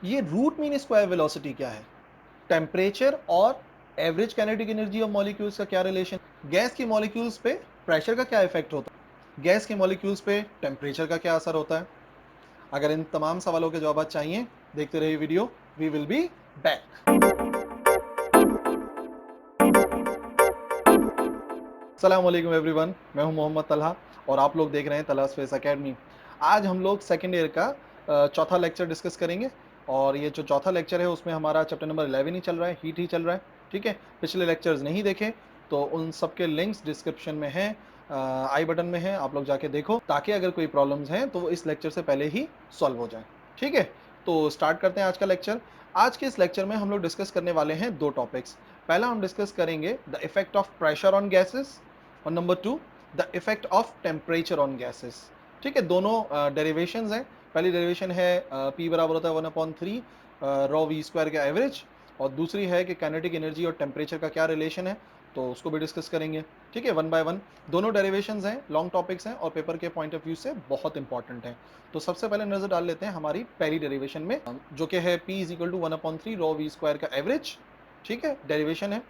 ये root mean square velocity क्या है? टेम्परेचर और average kinetic energy of molecules का क्या रिलेशन? गैस की मॉलिक्यूल्स पे प्रेशर का क्या इफेक्ट होता है? गैस के मॉलिक्यूल्स पे टेम्परेचर का क्या असर होता है? अगर इन तमाम सवालों के जवाब चाहिए, देखते रहिए video. We will be back. अस्सलाम वालेकुम एवरीवन, मैं हूं मोहम्मद तलहा और आप लोग देख रहे हैं तलहा स्पेस एकेडमी। आज हम लोग सेकेंड ईयर का चौथा लेक्चर डिस्कस करेंगे और ये जो चौथा लेक्चर है उसमें हमारा चैप्टर नंबर 11 ही चल रहा है, हीट ही चल रहा है। ठीक है, पिछले लेक्चर्स नहीं देखे तो उन सबके लिंक्स डिस्क्रिप्शन में हैं, आई बटन में है, आप लोग जाके देखो ताकि अगर कोई प्रॉब्लम्स हैं तो वो इस लेक्चर से पहले ही सॉल्व हो जाए। ठीक है, तो स्टार्ट करते हैं आज का लेक्चर। आज के इस लेक्चर में हम लोग डिस्कस करने वाले हैं दो टॉपिक्स। पहला हम डिस्कस करेंगे the effect of pressure on gases और number 2 the effect of temperature on gases. ठीक है, दोनों डेरिवेशंस हैं। पहली डेरिवेशन है P बराबर होता है 1/3 रॉ वी स्क्वायर का एवरेज, और दूसरी है कि काइनेटिक एनर्जी और टेम्परेचर का क्या रिलेशन है, तो उसको भी डिस्कस करेंगे। ठीक है, वन बाय वन। दोनों डेरिवेशंस हैं, लॉन्ग टॉपिक्स हैं और पेपर के पॉइंट ऑफ व्यू से बहुत इंपॉर्टेंट हैं। तो सबसे पहले नजर डाल लेते हैं हमारी पहली डेरिवेशन में, जो कि है P is equal to 1/3 rho v square का एवरेज। ठीक है, डेरिवेशन है।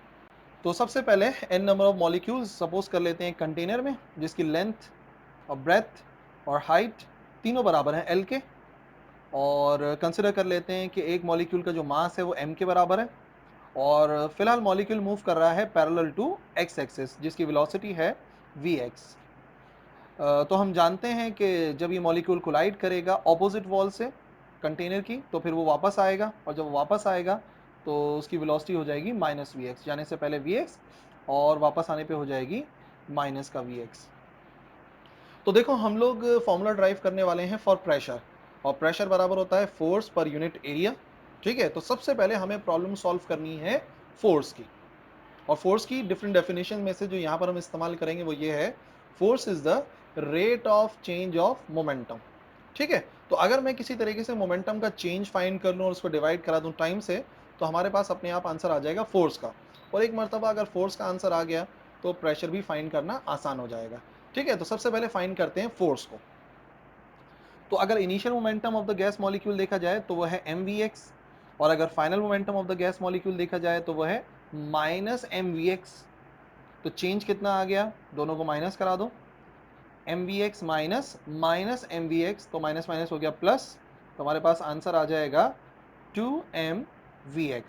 तो सबसे पहले n number of molecules suppose कर लेते हैं कंटेनर में, जिसकी लेंथ और ब्रेथ और हाइट तीनों बराबर हैं l के, और कंसिडर कर लेते हैं कि एक मॉलिक्यूल का जो मास है वो m के बराबर है, और फिलहाल मॉलिक्यूल मूव कर रहा है पैरेलल टू x एक्सिस, जिसकी वेलोसिटी है vx। तो हम जानते हैं कि जब ये मॉलिक्यूल कोलाइड करेगा ऑपोजिट वॉल से कंटेनर की, तो फिर वो वापस आएगा, और जब वो वापस आएगा तो उसकी वेलोसिटी हो जाएगी माइनस वी एक्स, जाने से पहले वी एक्स और वापस आने पे हो जाएगी माइनस का वी एक्स। तो देखो हम लोग फॉर्मूला ड्राइव करने वाले हैं फॉर प्रेशर, और प्रेशर बराबर होता है फोर्स पर यूनिट एरिया। ठीक है, तो सबसे पहले हमें प्रॉब्लम सॉल्व करनी है फोर्स की, और फोर्स की डिफरेंट डेफिनेशन में से जो यहाँ पर हम इस्तेमाल करेंगे वो ये है, force is the rate of change of momentum. ठीक है, तो अगर मैं किसी तरीके से मोमेंटम का चेंज फाइंड कर लूँ और उसको डिवाइड करा दूँ टाइम से, तो हमारे पास अपने आप आंसर आ जाएगा फोर्स का। और एक मरतबा अगर फोर्स का आंसर आ गया तो प्रेशर भी फाइंड करना आसान हो जाएगा। ठीक है, तो सबसे पहले फाइंड करते हैं फोर्स को। तो अगर initial momentum of the gas molecule देखा जाए तो वह है mvx, और अगर final momentum of the gas molecule देखा जाए तो वह है माइनस mvx। तो चेंज कितना आ गया, दोनों को माइनस करा दो, mvx माइनस माइनस mvx, तो माइनस माइनस हो गया प्लस, तो हमारे पास आंसर आ जाएगा 2mvx।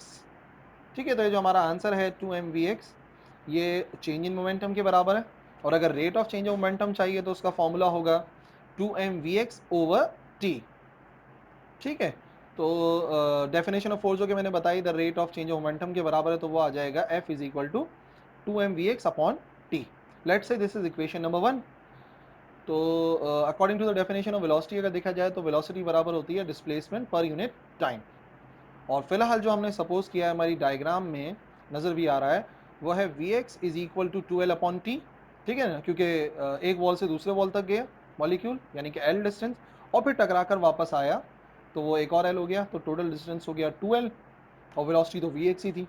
ठीक है, तो ये जो हमारा आंसर है 2mvx, ये चेंज इन मोमेंटम के बराबर है, और अगर rate of change of momentum चाहिए तो उसका फॉर्मूला होगा 2mvx ओवर t। ठीक है, तो डेफिनेशन ऑफ फोर्स जो कि मैंने बताई, the rate of change of momentum के बराबर है, तो वो आ जाएगा F is equal to 2mvx upon t। Let's say this is equation number 1। तो according to the definition of velocity अगर देखा जाए तो वेलोसिटी बराबर होती है डिस्प्लेसमेंट पर यूनिट टाइम, और फिलहाल जो हमने सपोज किया है हमारी डायग्राम में नज़र भी आ रहा है, वो है vx is equal to 2l upon t. ठीक है ना, क्योंकि एक वॉल से दूसरे वॉल तक गया मॉलिक्यूल, यानी कि l डिस्टेंस, और फिर टकरा कर वापस आया तो वो एक और l हो गया, तो टोटल डिस्टेंस हो गया 2l, और वेलोसिटी तो vx ही थी।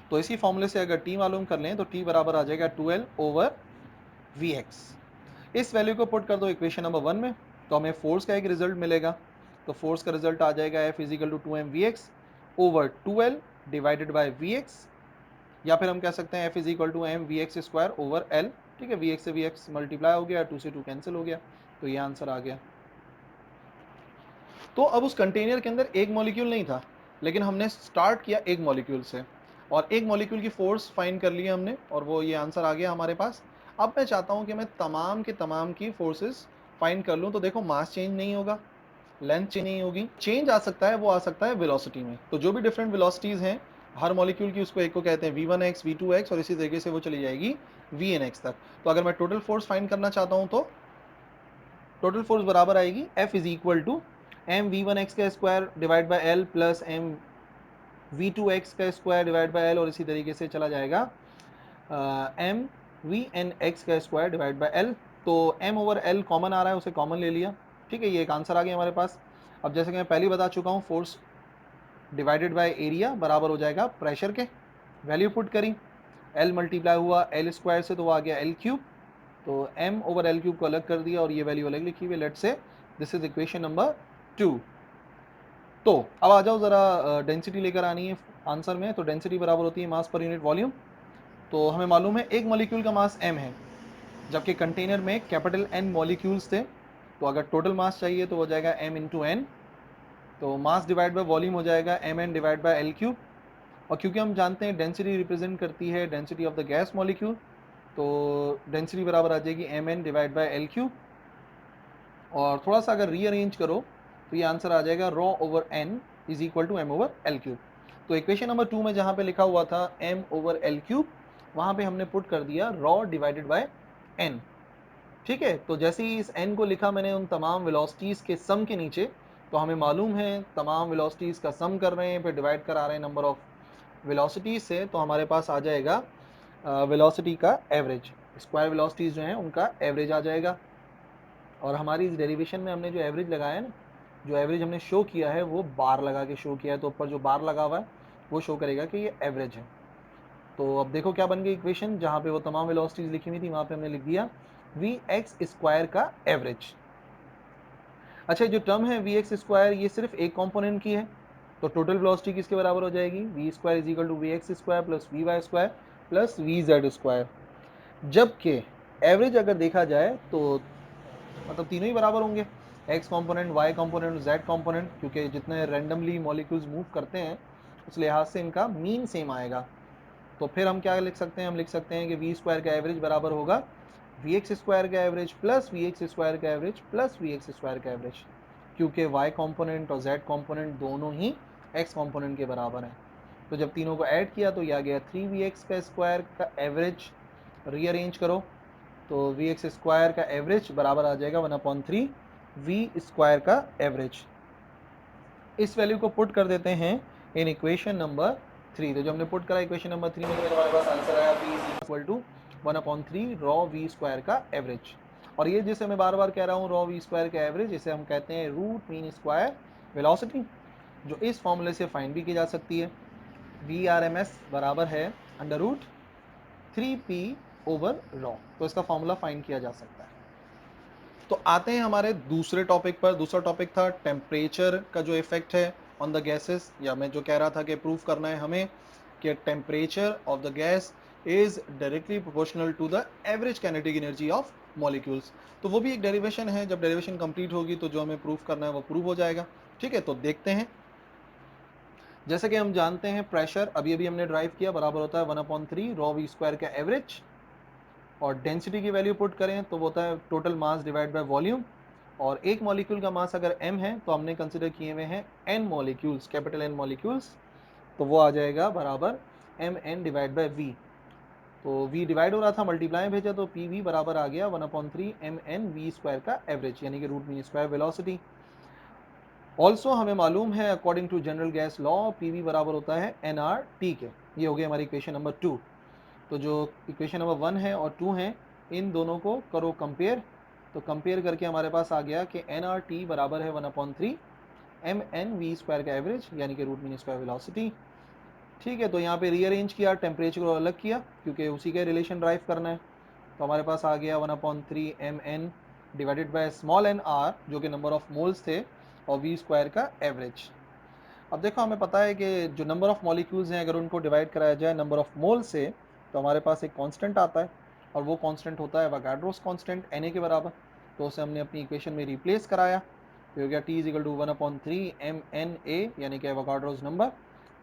तो इसी फॉर्मूले से अगर t मालूम कर लें तो t बराबर आ जाएगा 2l ओवर vx। इस वैल्यू को पुट कर दो इक्वेशन नंबर 1 में, तो हमें फोर्स का एक रिजल्ट मिलेगा। तो फोर्स का रिजल्ट आ जाएगा F is equal to 2mvx over 2l divided by vx, या फिर हम कह सकते हैं F is equal to mvx square over l। ठीक है, vx से vx मल्टीप्लाई हो गया, 2 से 2 कैंसिल हो गया, तो ये आंसर आ गया। तो अब उस कंटेनर के अंदर एक मॉलिक्यूल नहीं था, लेकिन हमने स्टार्ट किया एक मॉलिक्यूल से, और एक मॉलिक्यूल की फोर्स फाइंड कर ली हमने, और वो ये आंसर आ गया हमारे पास। अब मैं चाहता हूं कि मैं तमाम के तमाम की फोर्सेस फाइंड कर लूं, तो देखो मास चेंज नहीं होगा, लेंथ चेंज नहीं होगी, चेंज आ सकता है, वो आ सकता है वेलोसिटी में। तो जो भी डिफरेंट वेलोसिटीज हैं हर मॉलिक्यूल की, उसको एक को कहते हैं v1x v2x, और इसी तरीके से वो चली जाएगी vnx तक। तो अगर मैं टोटल फोर्स फाइंड करना चाहता हूं तो टोटल फोर्स बराबर आएगी F is equal to M V one X का square divide by L plus M V two X का स्क्वायर डिवाइड बाई एल, और इसी तरीके से चला जाएगा एम वी एन एक्स का स्क्वायर डिवाइड बाई एल। तो एम ओवर एल कॉमन आ रहा है, उसे कॉमन ले लिया। ठीक है, ये एक आंसर आ गया हमारे पास। अब जैसे कि मैं पहले बता चुका हूँ, फोर्स डिवाइडेड बाई एरिया बराबर हो जाएगा प्रेशर के। वैल्यू पुट करी, एल मल्टीप्लाई हुआ एल स्क्वायर से, तो वो आ गया एल क्यूब। तो m ओवर एल क्यूब को अलग कर दिया और ये वैल्यू अलग लिखी हुई है। Let's say this is equation number 2। तो अब आ जाओ ज़रा डेंसिटी लेकर आनी है आंसर में। तो डेंसिटी बराबर होती है मास पर यूनिट वॉल्यूम। तो हमें मालूम है एक मॉलिक्यूल का मास m है, जबकि कंटेनर में कैपिटल N मॉलिक्यूल्स थे। तो अगर टोटल मास चाहिए तो हो जाएगा m इंटू एन। तो मास डिवाइड बाय वॉल्यूम हो जाएगा mn divide by L cube. और क्योंकि हम जानते हैं डेंसिटी रिप्रेजेंट करती है density of the gas molecule, तो डेंसिटी बराबर आ जाएगी mn divide by L cube. और थोड़ा सा अगर रीअरेंज करो तो ये आंसर आ जाएगा rho over n is equal to m over L cube. तो इक्वेशन नंबर 2 में जहाँ पे लिखा हुआ था m ओवर एल क्यूब, वहाँ पे हमने पुट कर दिया रॉ डिवाइडेड बाय n। ठीक है, तो जैसे ही इस n को लिखा मैंने उन तमाम वेलोसिटीज़ के सम के नीचे, तो हमें मालूम है तमाम वेलोसिटीज़ का सम कर रहे हैं, फिर डिवाइड करा रहे हैं नंबर ऑफ वेलोसिटीज़ से, तो हमारे पास आ जाएगा वेलोसिटी का एवरेज। स्क्वायर वेलोसिटीज़ जो हैं उनका एवरेज आ जाएगा। और हमारी इस डेरिवेशन में हमने जो एवरेज लगाया है ना, जो एवरेज हमने शो किया है वो बार लगा के शो किया है। तो ऊपर जो बार लगा हुआ है वो शो करेगा कि ये एवरेज है। तो अब देखो क्या बन गई इक्वेशन, जहाँ पे वो तमाम वेलोसिटीज़ लिखी हुई थी वहाँ पे हमने लिख दिया वी एक्स स्क्वायर का एवरेज। अच्छा, जो टर्म है वी एक्स स्क्वायर ये सिर्फ एक कंपोनेंट की है, तो टोटल वेलोसिटी किसके बराबर हो जाएगी, v square is equal to v x square plus v y square plus v z square. जबकि एवरेज अगर देखा जाए तो मतलब तीनों ही बराबर होंगे, x component, y component, z component, क्योंकि जितने रैंडमली मॉलिक्यूल्स मूव करते हैं उस लिहाज से इनका मीन सेम आएगा। तो फिर हम क्या लिख सकते हैं, हम लिख सकते हैं कि वी स्क्वायर का एवरेज बराबर होगा वी एक्स स्क्वायर का average plus V x square का average plus V x square का एवरेज, क्योंकि वाई कंपोनेंट और जेड कंपोनेंट दोनों ही एक्स कंपोनेंट के बराबर हैं। तो जब तीनों को ऐड किया तो यह आ गया 3vx का स्क्वायर का एवरेज। रीअरेंज करो तो वी एक्स स्क्वायर का एवरेज बराबर आ जाएगा 1/3 वी स्क्वायर का एवरेज। इस वैल्यू को पुट कर देते हैं इन इक्वेशन नंबर 3। तो जब हमने पुट करा इक्वेशन नंबर 3 में, तो हमारे पास आंसर आया v is equal to 1/3 rho v square का एवरेज। और ये जिसे मैं बार बार कह रहा हूँ रॉ वी स्क्वायर का एवरेज, इसे हम कहते हैं रूट मीन स्क्वायर वेलोसिटी, जो इस फॉर्मूले से फाइंड भी की जा सकती है। वी आर एम एस बराबर है under root 3p over raw. तो इसका फॉर्मूला फाइंड किया जा सकता है। तो आते हैं हमारे दूसरे टॉपिक पर। दूसरा टॉपिक था टेम्परेचर का जो इफेक्ट है ऑन द गैसेस, या मैं जो कह रहा था कि प्रूव करना है हमें कि temperature of the gas is directly proportional to the average kinetic energy of molecules. तो वो भी एक डेरिवेशन है, जब डेरिवेशन कंप्लीट होगी तो जो हमें प्रूव करना है वो प्रूव हो जाएगा। ठीक है, तो देखते हैं। जैसे कि हम जानते हैं प्रेशर अभी अभी हमने ड्राइव किया, बराबर होता है 1/3 रॉ वी स्क्वायर का एवरेज। और डेंसिटी की वैल्यू पुट करें तो वो होता है total mass divide by volume. और एक मॉलिक्यूल का मास अगर m है तो हमने कंसिडर किए हुए हैं n molecules, capital N molecules, तो वो आ जाएगा बराबर mn डिवाइड बाय v। तो v डिवाइड हो रहा था, मल्टीप्लाई भेजा तो pv बराबर आ गया 1/3 mn v स्क्वायर का एवरेज, यानी कि root mean square velocity. Also हमें मालूम है according to general gas law pv बराबर होता है nRT के। ये हो गया हमारी इक्वेशन नंबर 2। तो जो इक्वेशन नंबर 1 है और 2 है, इन दोनों को करो कंपेयर। तो कंपेयर करके हमारे पास आ गया कि nRT बराबर है 1/3 mn v स्क्वायर का एवरेज, यानी कि रूट मीन स्क्वायर वेलोसिटी। ठीक है, तो यहाँ पे रीअरेंज किया, टेम्परेचर को अलग किया क्योंकि उसी का रिलेशन ड्राइव करना है। तो हमारे पास आ गया 1/3 mn divided by small n r, जो कि नंबर ऑफ मोल्स थे, और v स्क्वायर का एवरेज। अब देखो हमें पता है कि जो नंबर ऑफ मॉलिक्यूल्स हैं अगर उनको डिवाइड कराया जाए नंबर ऑफ मोल से, तो हमारे पास एक कांस्टेंट आता है, और वो कांस्टेंट होता है एवोगाड्रोस कांस्टेंट Na के बराबर। तो उसे हमने अपनी इक्वेशन में रिप्लेस कराया, तो हो गया T is equal to 1/3 mNa, यानी कि Avogadro's number,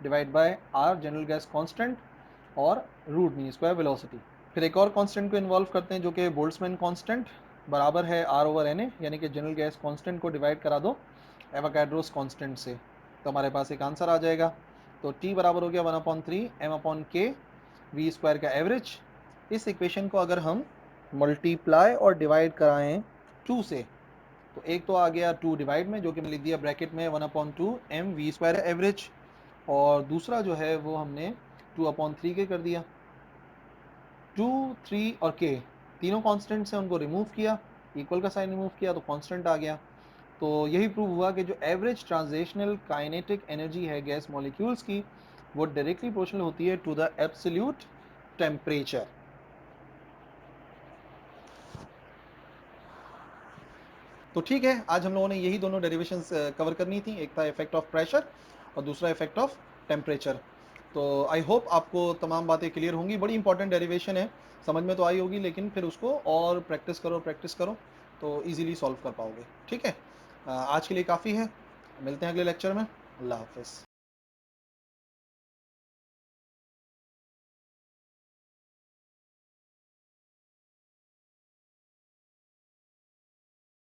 divide by R general gas constant, और रूट मीन स्क्वायर वेलोसिटी। फिर एक और कांस्टेंट को इन्वॉल्व करते हैं जो कि बोल्ट्जमैन कांस्टेंट, बराबर है R ओवर Na, यानी कि जनरल गैस कांस्टेंट को डिवाइड करा दो एवोगाड्रोस कांस्टेंट से, तो हमारे पास एक आंसर आ जाएगा। तो T बराबर हो गया 1/3 m/k v स्क्वायर का एवरेज। इस इक्वेशन को अगर हम मल्टीप्लाई और डिवाइड कराएं 2 से, तो एक तो आ गया 2 डिवाइड में, जो कि मैं लिख दिया ब्रैकेट में 1/2 m v स्क्वायर एवरेज, और दूसरा जो है वो हमने 2/3 के कर दिया। 2, 3 और k तीनों कॉन्स्टेंट्स हैं, उनको रिमूव किया, इक्वल का साइन रिमूव किया तो कांस्टेंट आ गया। तो यही प्रूव हुआ कि जो एवरेज ट्रांजिशनल काइनेटिक एनर्जी है गैस मॉलिक्यूल्स की, वो डायरेक्टली प्रोपोर्शनल होती है टू द एब्सोल्यूट टेम्परेचर। तो ठीक है, आज हम लोगों ने यही दोनों डेरिवेशंस कवर करनी थी। एक था इफेक्ट ऑफ प्रेशर और दूसरा इफेक्ट ऑफ टेम्परेचर। तो आई होप आपको तमाम बातें क्लियर होंगी। बड़ी इंपॉर्टेंट डेरिवेशन है, समझ में तो आई होगी, लेकिन फिर उसको और प्रैक्टिस करो तो ईज़िली सॉल्व कर पाओगे। ठीक है? आज के लिए काफ़ी है। मिलते हैं अगले लेक्चर में। अल्लाह हाफ़िज़।